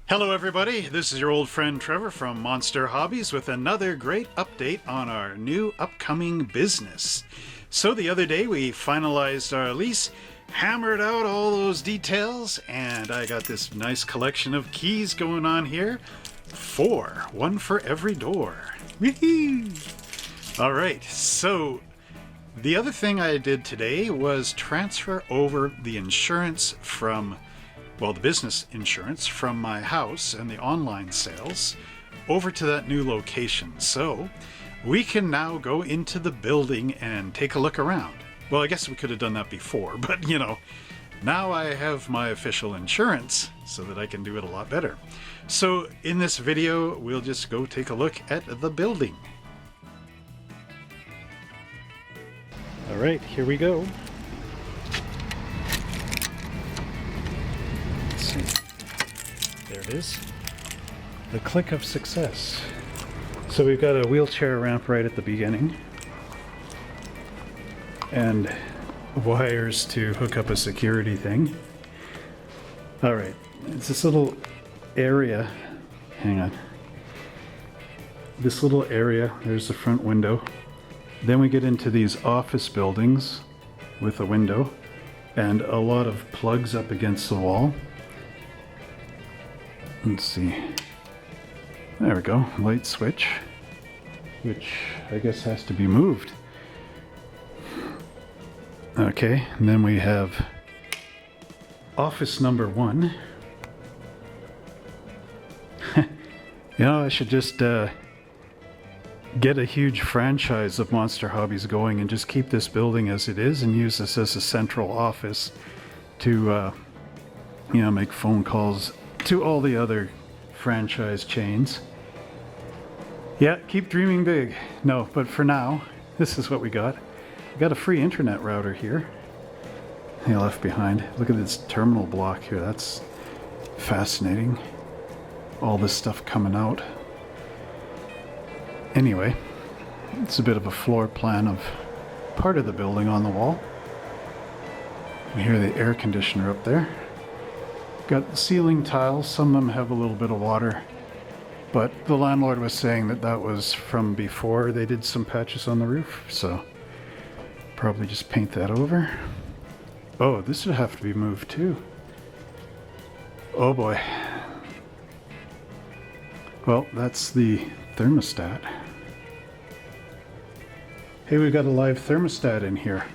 Hello everybody, this is your old friend Trevor from Monster Hobbies with another great update on our new upcoming business. So the other day we finalized our lease, hammered out all those details, and I got this nice collection of keys going on here. 4, one for every door. Woohoo! Alright, so the other thing I did today was transfer over the insurance from the business insurance from my house and the online sales over to that new location. So we can now go into the building and take a look around. Well, I guess we could have done that before, but now I have my official insurance so that I can do it a lot better. So in this video, we'll just go take a look at the building. All right, here we go. There it is. The click of success. So we've got a wheelchair ramp right at the beginning and wires to hook up a security thing. All right, it's this little area. Hang on. This little area, there's the front window. Then we get into these office buildings with a window and a lot of plugs up against the wall. Let's see. There we go. Light switch, which I guess has to be moved. Okay, and then we have office number 1. I should just get a huge franchise of Monster Hobbies going and just keep this building as it is and use this as a central office to, make phone calls to all the other franchise chains. Yeah, keep dreaming big. No, but for now, this is what we got. We got a free internet router here. I left behind. Look at this terminal block here. That's fascinating. All this stuff coming out. Anyway, it's a bit of a floor plan of part of the building on the wall. You hear the air conditioner up there. Got ceiling tiles, some of them have a little bit of water, but the landlord was saying that was from before they did some patches on the roof, so probably just paint that over. Oh, this would have to be moved too. Oh boy. Well, that's the thermostat. Hey, we've got a live thermostat in here.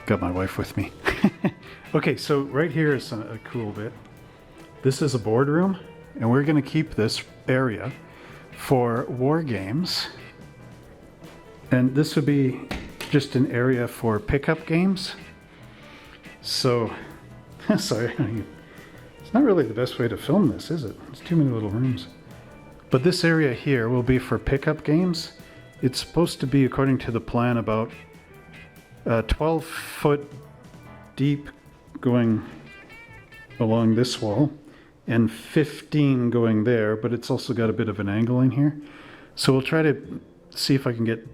Got my wife with me. Okay, so right here is a cool bit. This is a boardroom, and we're going to keep this area for war games. And this would be just an area for pickup games. So, sorry, it's not really the best way to film this, is it? It's too many little rooms. But this area here will be for pickup games. It's supposed to be, according to the plan, about 12 foot deep going along this wall and 15 going there, but it's also got a bit of an angle in here. So we'll try to see if I can get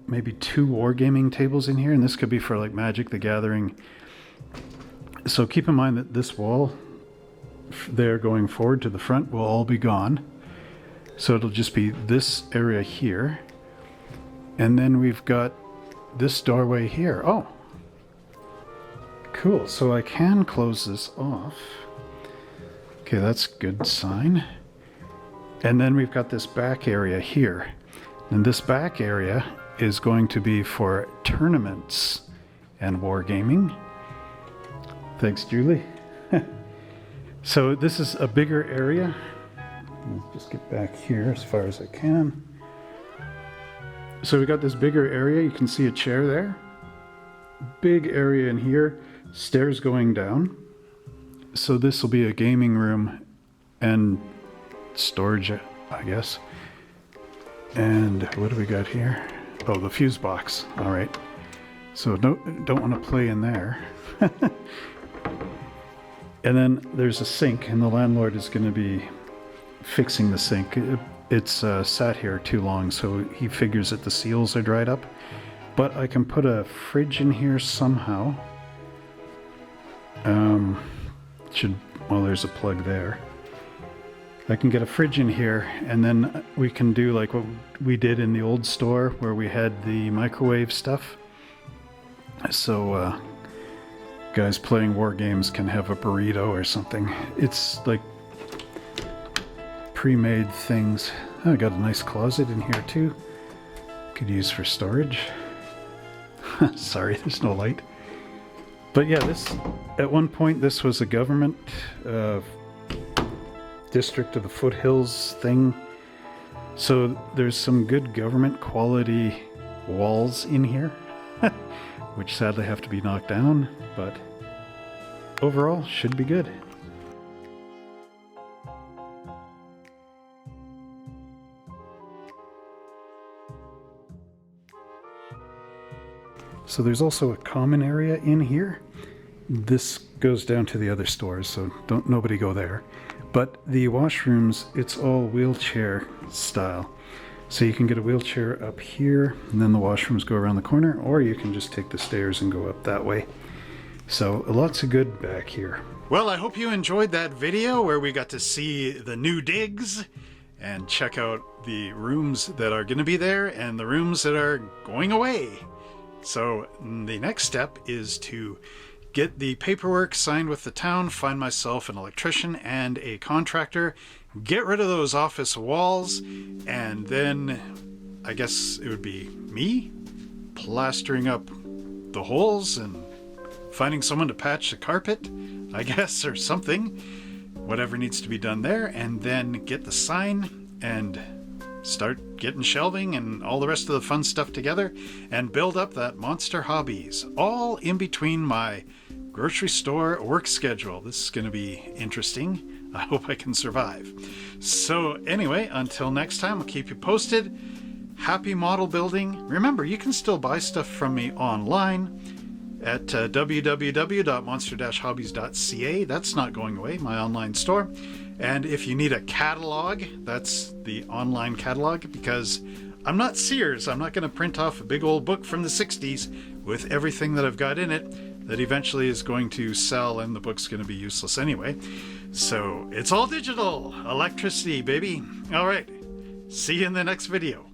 maybe 2 wargaming tables in here, and this could be for like Magic the Gathering. So keep in mind that this wall there going forward to the front will all be gone. So it'll just be this area here. And then we've got this doorway here. Oh, cool. So I can close this off. Okay, that's a good sign. And then we've got this back area here. And this back area is going to be for tournaments and wargaming. Thanks, Julie. So this is a bigger area. Let's just get back here as far as I can. So we got this bigger area. You can see a chair there. Big area in here. Stairs going down. So this will be a gaming room and storage, I guess. And what do we got here? Oh, the fuse box. All right. So don't want to play in there. And then there's a sink, and the landlord is going to be fixing the sink. It's sat here too long, so he figures that the seals are dried up. But I can put a fridge in here somehow. well, there's a plug there. I can get a fridge in here, and then we can do like what we did in the old store where we had the microwave stuff. So guys playing war games can have a burrito or something. It's like pre-made things. Oh, I got a nice closet in here too. Could use for storage. Sorry, there's no light. But yeah, this, at one point this was a government district of the foothills thing. So there's some good government quality walls in here, which sadly have to be knocked down, but overall should be good. So there's also a common area in here. This goes down to the other stores, so nobody go there. But the washrooms, it's all wheelchair style. So you can get a wheelchair up here, and then the washrooms go around the corner, or you can just take the stairs and go up that way. So lots of good back here. Well, I hope you enjoyed that video where we got to see the new digs and check out the rooms that are going to be there and the rooms that are going away. So the next step is to get the paperwork signed with the town, find myself an electrician and a contractor, get rid of those office walls, and then I guess it would be me plastering up the holes and finding someone to patch the carpet, I guess, or something. Whatever needs to be done there, and then get the sign and start getting shelving and all the rest of the fun stuff together and build up that monster Hobbies, all in between my grocery store work schedule. This is going to be interesting. I hope I can survive. So anyway, until next time, I'll keep you posted. Happy model building. Remember, you can still buy stuff from me online at www.monster-hobbies.ca. That's not going away, my online store. And if you need a catalog, that's the online catalog, because I'm not Sears. I'm not going to print off a big old book from the 60s with everything that I've got in it that eventually is going to sell, and the book's going to be useless anyway. So it's all digital. Electricity, baby. All right. See you in the next video.